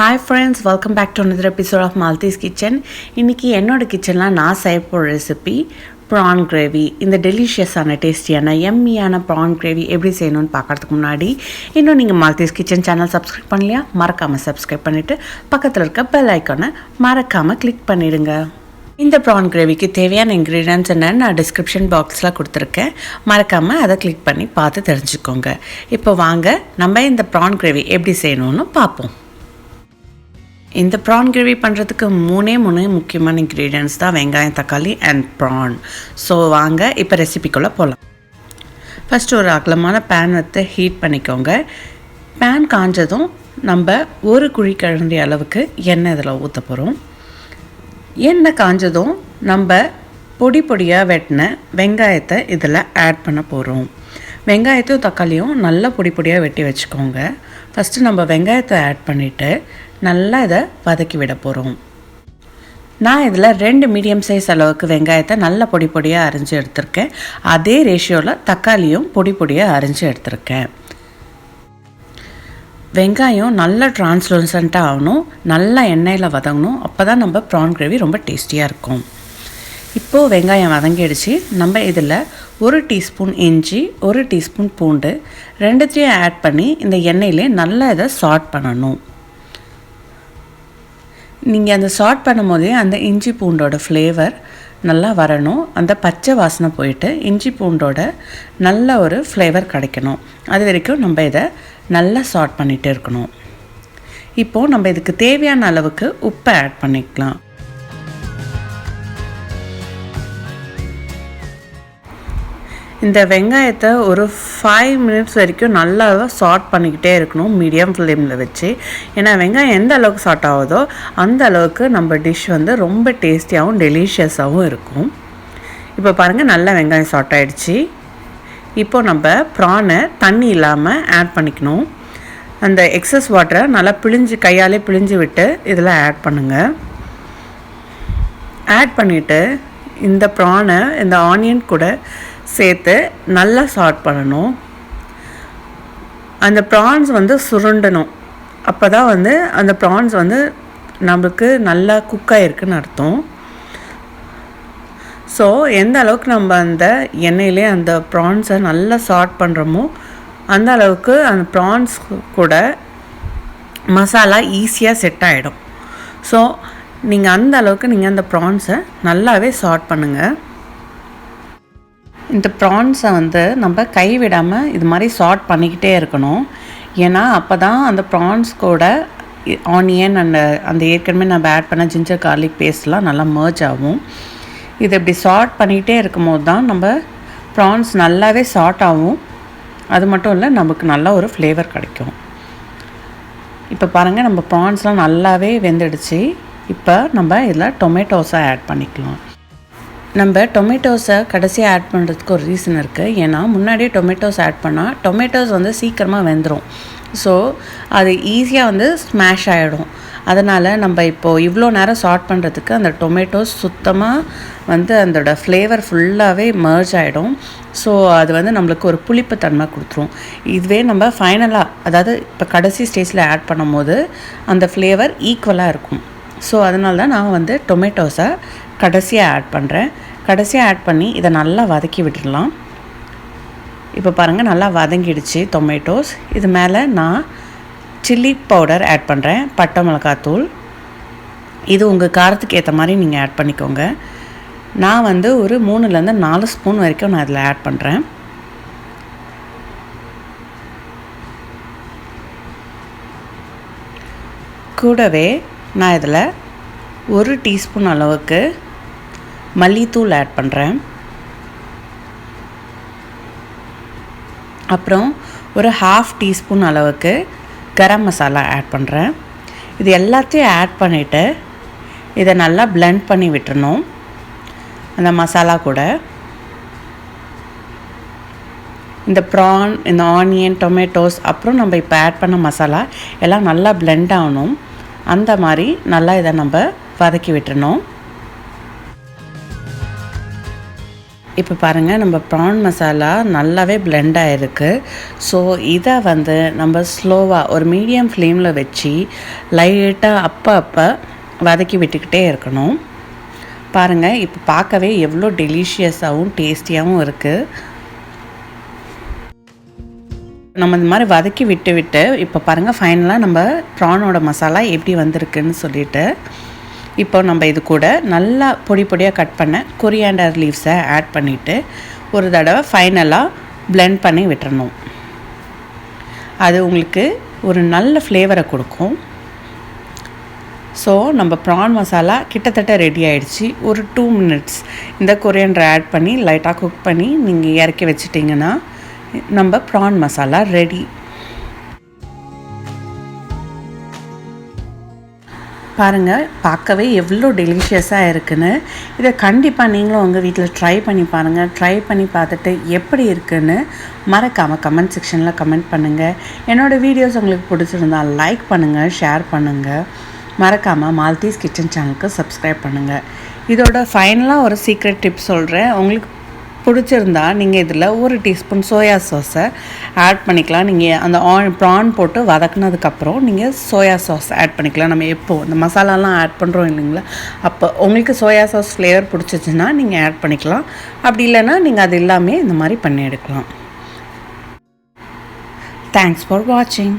Hi friends, welcome back to another episode of Maltese Kitchen. இன்னைக்கு என்னோட கிச்சன்ல நான் செய்ய போற ரெசிபி prawn gravy. இந்த டெலிஷியஸான டேஸ்டியான எம்மியான prawn gravy எப்படி செய்யணும்னு பார்க்கிறதுக்கு முன்னாடி இன்னும் நீங்க Maltese Kitchen சேனல் சப்ஸ்கிரைப் பண்ணலையா மறக்காம சப்ஸ்கிரைப் பண்ணிட்டு பக்கத்துல இருக்க பெல் ஐகானை மறக்காம கிளிக் பண்ணிடுங்க. இந்த prawn gravyக்கு தேவையான ingredients என்னன்னு நான் description boxல கொடுத்திருக்கேன். மறக்காம அதை கிளிக் பண்ணி பார்த்து தெரிஞ்சுக்கோங்க. இப்போ வாங்க நம்ம இந்த prawn gravy எப்படி செய்யணும்னு பார்ப்போம். இந்த prawn gravy பண்ணுறதுக்கு மூணே முக்கியமான ingredients தான் வெங்காயம் தக்காளி and prawn. ஸோ வாங்க இப்போ ரெசிபிக்குள்ளே போகலாம். ஃபஸ்ட்டு ஒரு அகலமான பேன் எடுத்து ஹீட் பண்ணிக்கோங்க. பேன் காஞ்சதும் நம்ம ஒரு குழிக்கரண்டி அளவுக்கு எண்ணெய் இதில் ஊற்ற போகிறோம். எண்ணெய் காஞ்சதும் நம்ம பொடி பொடியாக வெட்டின வெங்காயத்தை இதில் ஆட் பண்ண போகிறோம். வெங்காயத்தையும் தக்காளியும் நல்லா பொடி பொடியாக வெட்டி வச்சுக்கோங்க. ஃபஸ்ட்டு நம்ம வெங்காயத்தை ஆட் பண்ணிவிட்டு நல்லா இதை வதக்கி விட போகிறோம். நான் இதில் 2 மீடியம் சைஸ் அளவுக்கு வெங்காயத்தை நல்லா பொடி பொடியாக அரிஞ்சு எடுத்திருக்கேன். அதே ரேஷியோவில் தக்காளியும் பொடி பொடியாக அரிஞ்சு எடுத்திருக்கேன். வெங்காயம் நல்லா டிரான்ஸ்லூசண்ட்டாக ஆகணும், நல்லா எண்ணெயில் வதங்கணும். அப்போ தான் நம்ம ப்ரான் கிரேவி ரொம்ப டேஸ்டியாக இருக்கும். இப்போது வெங்காயம் வதங்கிடுச்சு. நம்ம இதில் 1 டீஸ்பூன் இஞ்சி, 1 டீஸ்பூன் பூண்டு ரெண்டுத்தையும் ஆட் பண்ணி இந்த எண்ணெயிலே நல்லா இதை சாட் பண்ணணும். நீங்கள் அந்த சாட் பண்ணும் போதே அந்த இஞ்சி பூண்டோட ஃப்ளேவர் நல்லா வரணும். அந்த பச்சை வாசனை போயிட்டு இஞ்சி பூண்டோட நல்ல ஒரு ஃப்ளேவர் கிடைக்கணும். அது வரைக்கும் நம்ம இதை நல்லா சாட் பண்ணிகிட்டே இருக்கணும். இப்போது நம்ம இதுக்கு தேவையான அளவுக்கு உப்பை ஆட் பண்ணிக்கலாம். இந்த வெங்காயத்தை ஒரு 5 மினிட்ஸ் வரைக்கும் நல்லா சாட் பண்ணிக்கிட்டே இருக்கணும் மீடியம் ஃப்ளேமில் வச்சு. ஏன்னா வெங்காயம் எந்த அளவுக்கு சாட் ஆகுதோ அந்த அளவுக்கு நம்ம டிஷ் வந்து ரொம்ப டேஸ்டியாகவும் டெலிஷியஸாகவும் இருக்கும். இப்போ பாருங்கள், நல்லா வெங்காயம் சாட் ஆகிடுச்சு. இப்போ நம்ம ப்ரானை தண்ணி இல்லாமல் ஆட் பண்ணிக்கணும். அந்த எக்ஸஸ் வாட்டரை நல்லா கையாலே பிழிஞ்சு விட்டு இதில் ஆட் பண்ணுங்கள். ஆட் பண்ணிவிட்டு இந்த ப்ரானை இந்த ஆனியன் கூட சேர்த்து நல்லா சாட் பண்ணணும். அந்த ப்ரான்ஸ் வந்து சுருண்டணும். அப்போ தான் வந்து அந்த ப்ரான்ஸ் வந்து நமக்கு நல்லா குக் ஆகிருக்குன்னு அர்த்தம். ஸோ எந்த அளவுக்கு நம்ம அந்த எண்ணெயிலே அந்த ப்ரான்ஸை நல்லா சாட் பண்ணுறோமோ அந்த அளவுக்கு அந்த ப்ரான்ஸ் கூட மசாலா ஈஸியாக செட் ஆகிடும். ஸோ நீங்கள் அந்த அளவுக்கு நீங்கள் அந்த ப்ரான்ஸை நல்லாவே சாட் பண்ணுங்கள். இந்த ப்ரான்ஸை வந்து நம்ம கைவிடாமல் இது மாதிரி சாட் பண்ணிக்கிட்டே இருக்கணும். ஏன்னா அப்போ தான் அந்த ப்ரான்ஸ் கூட ஆனியன் அந்த ஏற்கனவே நம்ம ஆட் பண்ண ஜிஞ்சர் கார்லிக் பேஸ்ட்லாம் நல்லா மர்ஜ் ஆகும். இது இப்படி சாட் பண்ணிக்கிட்டே இருக்கும் போது தான் நம்ம ப்ரான்ஸ் நல்லாவே சாட் ஆகும். அது மட்டும் இல்லை, நமக்கு நல்ல ஒரு ஃப்ளேவர் கிடைக்கும். இப்போ பாருங்கள், நம்ம ப்ரான்ஸ்லாம் நல்லாவே வெந்துடுச்சு. இப்போ நம்ம இதில் டொமேட்டோஸை ஆட் பண்ணிக்கலாம். நம்ம டொமேட்டோஸை கடைசியாக ஆட் பண்ணுறதுக்கு ஒரு ரீசன் இருக்குது. ஏன்னா முன்னாடியே டொமேட்டோஸ் ஆட் பண்ணால் டொமேட்டோஸ் வந்து சீக்கிரமாக வெந்துடும். ஸோ அது ஈஸியாக வந்து ஸ்மாஷ் ஆகிடும். அதனால் நம்ம இப்போது இவ்வளோ நேரம் சாட் பண்ணுறதுக்கு அந்த டொமேட்டோஸ் சுத்தமாக வந்து அதோட ஃப்ளேவர் ஃபுல்லாகவே மர்ஜ் ஆகிடும். ஸோ அது வந்து நம்மளுக்கு ஒரு புளிப்பு தன்மை கொடுத்துரும். இதுவே நம்ம ஃபைனலாக, அதாவது இப்போ கடைசி ஸ்டேஜில் ஆட் பண்ணும் போது அந்த ஃப்ளேவர் ஈக்குவலாக இருக்கும். ஸோ அதனால தான் நான் வந்து டொமேட்டோஸை கடைசியாக ஆட் பண்ணுறேன். கடைசியாக ஆட் பண்ணி இதை நல்லா வதக்கி விட்டுடலாம். இப்போ பாருங்கள், நல்லா வதங்கிடுச்சு டொமேட்டோஸ். இது மேலே நான் சில்லி பவுடர் ஆட் பண்ணுறேன், பட்டை மிளகாத்தூள். இது உங்கள் காரத்துக்கு ஏற்ற மாதிரி நீங்கள் ஆட் பண்ணிக்கோங்க. நான் வந்து ஒரு 3லேருந்து 4 ஸ்பூன் வரைக்கும் நான் இதில் ஆட் பண்ணுறேன். கூடவே நான் இதில் 1 டீஸ்பூன் அளவுக்கு மல்லித்தூள் ஆட் பண்ணுறேன். அப்புறம் ஒரு 1/2 டீஸ்பூன் அளவுக்கு கரம் மசாலா ஆட் பண்ணுறேன். இது எல்லாத்தையும் ஆட் பண்ணிவிட்டு இதை நல்லா பிளெண்ட் பண்ணி விட்டுறணும். அந்த மசாலா கூட இந்த ப்ரான், இந்த ஆனியன், டொமேட்டோஸ், அப்புறம் நம்ம இப்போ ஆட் பண்ண மசாலா எல்லாம் நல்லா பிளெண்ட் ஆகணும். அந்த மாதிரி நல்லா இதை நம்ம வதக்கி விட்டுறணும். இப்போ பாருங்கள் நம்ம ப்ரான் மசாலா நல்லாவே பிளெண்ட் ஆகிருக்கு. ஸோ இதை வந்து நம்ம ஸ்லோவாக ஒரு மீடியம் ஃப்ளேமில் வச்சு லைட்டாக அப்போ வதக்கி விட்டுக்கிட்டே இருக்கணும். பாருங்கள் இப்போ பார்க்கவே எவ்வளோ டெலிஷியஸாகவும் டேஸ்டியாகவும் இருக்குது. நம்ம இந்த மாதிரி வதக்கி விட்டு இப்போ பாருங்கள் ஃபைனலாக நம்ம ப்ரானோட மசாலா எப்படி வந்திருக்குன்னு சொல்லிட்டு இப்போ நம்ம இது கூட நல்லா பொடியாக கட் பண்ண கொரியாண்டர் லீவ்ஸை ஆட் பண்ணிவிட்டு ஒரு தடவை ஃபைனலாக பிளெண்ட் பண்ணி விட்டுறணும். அது உங்களுக்கு ஒரு நல்ல ஃப்ளேவரை கொடுக்கும். ஸோ நம்ம ப்ரான் மசாலா கிட்டத்தட்ட ரெடி ஆகிடுச்சு. ஒரு 2 மினிட்ஸ் இந்த கொரியாண்டர் ஆட் பண்ணி லைட்டாக குக் பண்ணி நீங்கள் இறக்கி வச்சிட்டிங்கன்னா நம்ம ப்ரான் மசாலா ரெடி. பாருங்கள் பார்க்கவே எவ்வளோ டெலிஷியஸாக இருக்குன்னு. இதை கண்டிப்பாக நீங்களும் உங்கள் வீட்டில் ட்ரை பண்ணி பாருங்கள். ட்ரை பண்ணி பார்த்துட்டு எப்படி இருக்குன்னு மறக்காமல் கமெண்ட் செக்ஷனில் கமெண்ட் பண்ணுங்கள். என்னோடய வீடியோஸ் உங்களுக்கு பிடிச்சிருந்தால் லைக் பண்ணுங்கள், ஷேர் பண்ணுங்கள். மறக்காமல் மால்தீஸ் கிச்சன் சேனலுக்கு சப்ஸ்கிரைப் பண்ணுங்கள். இதோட ஃபைனலாக ஒரு சீக்ரெட் டிப் சொல்கிறேன். உங்களுக்கு பிடிச்சிருந்தா நீங்கள் இதில் 1 டீஸ்பூன் சோயா சாஸை ஆட் பண்ணிக்கலாம். நீங்கள் அந்த ப்ரான் போட்டு வதக்குனதுக்கப்புறம் நீங்கள் சோயா சாஸ் ஆட் பண்ணிக்கலாம். நம்ம எப்போது இந்த மசாலாலாம் ஆட் பண்ணுறோம் இல்லைங்களா, அப்போ உங்களுக்கு சோயா சாஸ் ஃப்ளேவர் பிடிச்சிச்சின்னா நீங்கள் ஆட் பண்ணிக்கலாம். அப்படி இல்லைன்னா நீங்கள் அது எல்லாமே இந்த மாதிரி பண்ணி எடுக்கலாம். தேங்க்ஸ் ஃபார் வாட்சிங்.